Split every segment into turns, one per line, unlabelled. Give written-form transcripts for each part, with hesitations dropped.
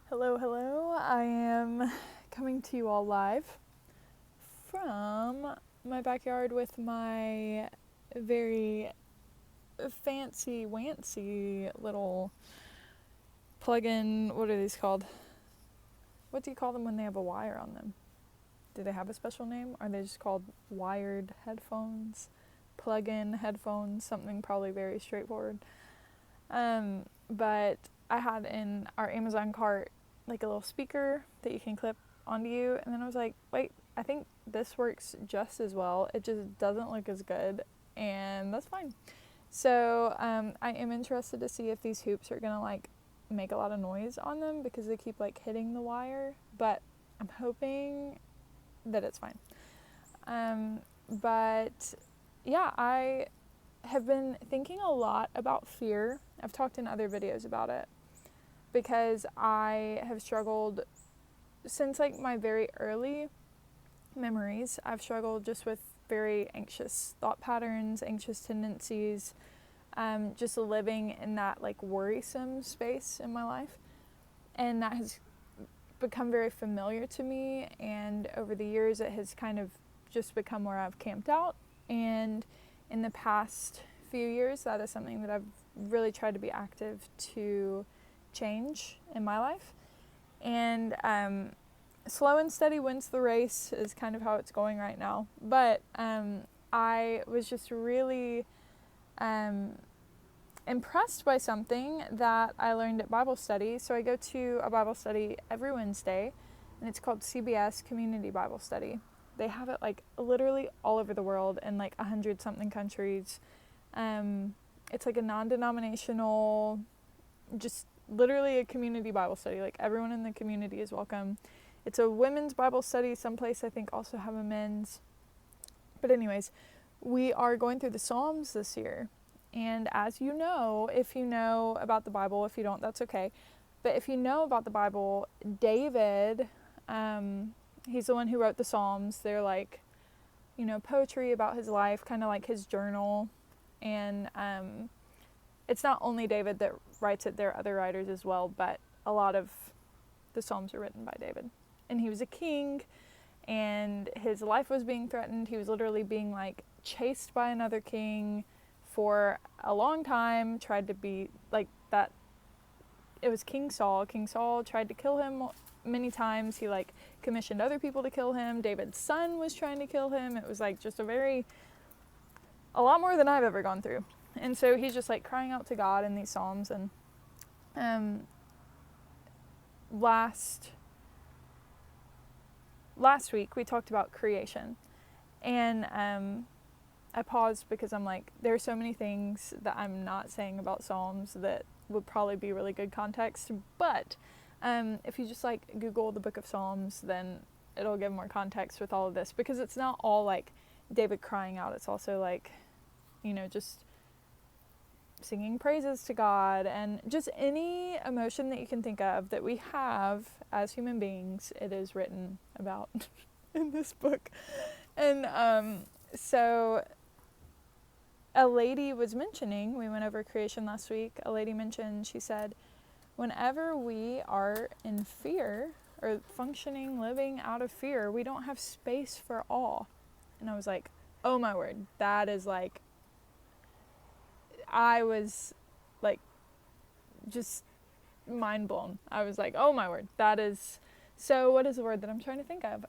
Hello, hello. I am coming to you all live from my backyard with my very fancy little plug-in, what are these called? What do you call them when they have a wire on them? Do they have a special name? Are they just called wired headphones? Plug-in headphones, something probably very straightforward. But I had in our Amazon cart like a little speaker that you can clip onto you, and then I was like, wait, I think this works just as well. It just doesn't look as good, and that's fine. So I am interested to see if these hoops are gonna like make a lot of noise on them because they keep like hitting the wire, but I'm hoping that it's fine. But yeah, I have been thinking a lot about fear. I've talked in other videos about it because I have struggled since like my very early memories. I've struggled just with very anxious thought patterns, anxious tendencies, just living in that like worrisome space in my life. And that has become very familiar to me, and over the years it has kind of just become where I've camped out. And in the past few years, that is something that I've really tried to be active to change in my life. And slow and steady wins the race is kind of how it's going right now. But I was just really impressed by something that I learned at Bible study. So I go to a Bible study every Wednesday, and it's called CBS Community Bible Study. They have it like literally all over the world in like 100-something countries. It's like a non-denominational, just literally a community Bible study. Like everyone in the community is welcome. It's a women's Bible study. Someplace I think also have a men's. But anyways, we are going through the Psalms this year. And as you know, if you know about the Bible, if you don't, that's okay. But if you know about the Bible, David, he's the one who wrote the Psalms. They're like, you know, poetry about his life, kind of like his journal. And it's not only David that writes it, there are other writers as well, but a lot of the Psalms are written by David. And he was a king, and his life was being threatened. He was literally being like chased by another king for a long time, tried to be like that. It was King Saul. King Saul tried to kill him many times. He like commissioned other people to kill him. David's son was trying to kill him. It was like just a lot more than I've ever gone through. And so he's just like crying out to God in these Psalms. And last week we talked about creation, and I paused because I'm like, there are so many things that I'm not saying about Psalms that would probably be really good context. But if you just like Google the book of Psalms, then it'll give more context with all of this, because it's not all like David crying out. It's also like, you know, just singing praises to God, and just any emotion that you can think of that we have as human beings, it is written about in this book. And so a lady was mentioning, we went over creation last week, a lady mentioned, she said, whenever we are in fear or functioning, living out of fear, we don't have space for awe. And I was like, oh my word, that is like, I was like just mind blown. I was like, oh my word, that is, so what is the word that I'm trying to think of?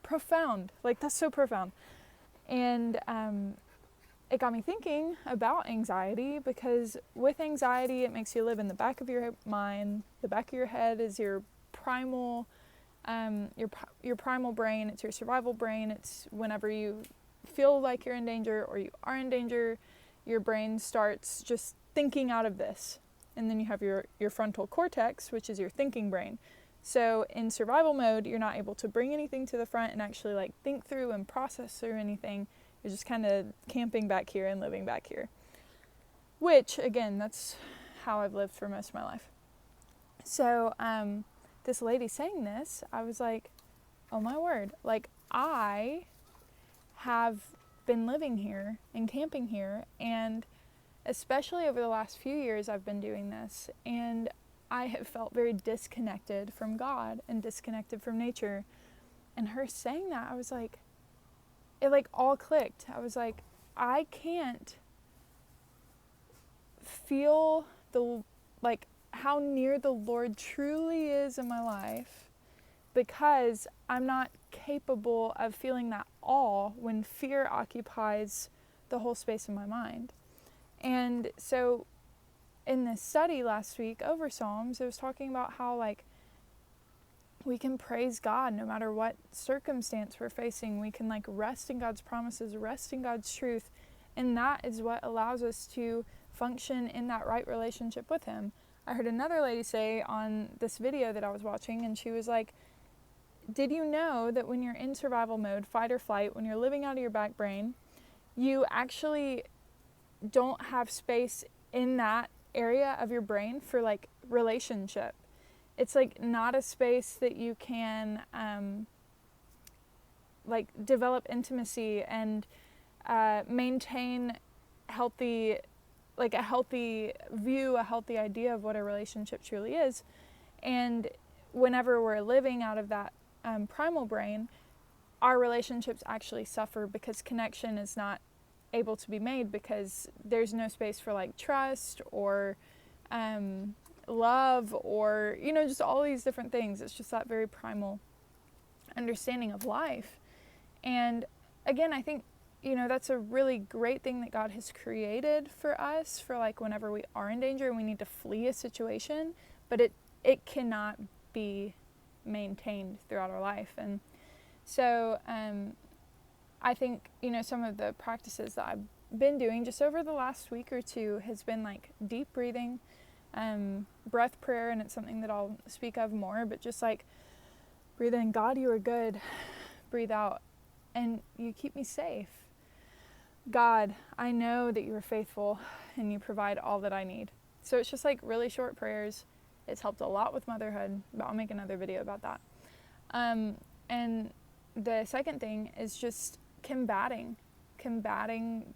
Profound. Like, that's so profound. And it got me thinking about anxiety, because with anxiety, it makes you live in the back of your mind. The back of your head is your primal, your primal brain. It's your survival brain. It's whenever you feel like you're in danger or you are in danger, your brain starts just thinking out of this. And then you have your frontal cortex, which is your thinking brain. So in survival mode, you're not able to bring anything to the front and actually like think through and process through anything. You're just kind of camping back here and living back here. Which, again, that's how I've lived for most of my life. So this lady saying this, I was like, oh my word. Like, I have been living here and camping here, and especially over the last few years I've been doing this, and I have felt very disconnected from God and disconnected from nature. And her saying that, I was like, it like all clicked. I was like, I can't feel the, like, how near the Lord truly is in my life because I'm not capable of feeling that awe when fear occupies the whole space of my mind. And so in this study last week over Psalms, it was talking about how, like, we can praise God no matter what circumstance we're facing. We can, like, rest in God's promises, rest in God's truth, and that is what allows us to function in that right relationship with Him. I heard another lady say on this video that I was watching, and she was like, did you know that when you're in survival mode, fight or flight, when you're living out of your back brain, you actually don't have space in that area of your brain for, like, relationship? It's, like, not a space that you can like, develop intimacy and maintain healthy, like, a healthy view, a healthy idea of what a relationship truly is. And whenever we're living out of that primal brain, our relationships actually suffer because connection is not able to be made because there's no space for, like, trust or love or, you know, just all these different things. It's just that very primal understanding of life. And again, I think, you know, that's a really great thing that God has created for us for, like, whenever we are in danger and we need to flee a situation, but it cannot be maintained throughout our life. And so I think, you know, some of the practices that I've been doing just over the last week or two has been, like, deep breathing, breath prayer, and it's something that I'll speak of more, but just, like, breathe in, God, you are good. Breathe out, and you keep me safe. God, I know that you are faithful and you provide all that I need. So it's just, like, really short prayers. It's helped a lot with motherhood, but I'll make another video about that. And the second thing is just combating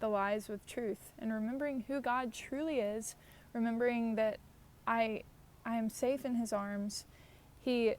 the lies with truth and remembering who God truly is, remembering that I am safe in His arms. He